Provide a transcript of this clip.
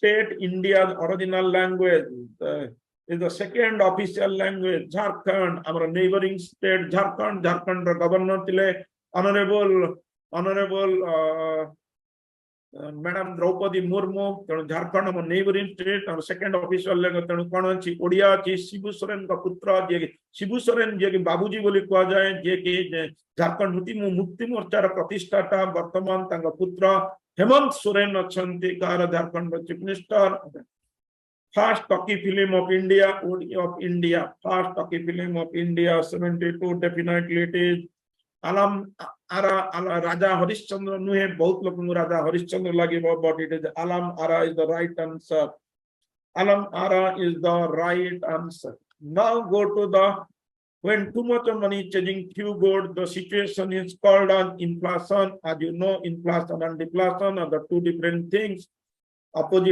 state India's original language is the second official language. Jharkhand, our neighboring state Jharkhand. Jharkhand governor tile honorable Madam Draupadi Murmu. Jharkhand our neighboring state. Our second official language kon achi Odia achi Shibu Soren ka putra je Shibu Soren je ki Babuji boli kuha jaye je ki Jharkhand mukti morcha ra pratishthata bartaman tanga putra Hemant Soren achanti kara Jharkhand chief minister. First talkie film of India, first talkie film of India, 72, definitely it is. Alam Ara Raja Harishchandra nuhe, both looking Raja Harishchandra lagi, but it is Alam Ara is the right answer. Alam Ara is the right answer. Now go to the, when too much of money changing few good, the situation is called on inflation. As you know, inflation and deflation are the two different things, opposite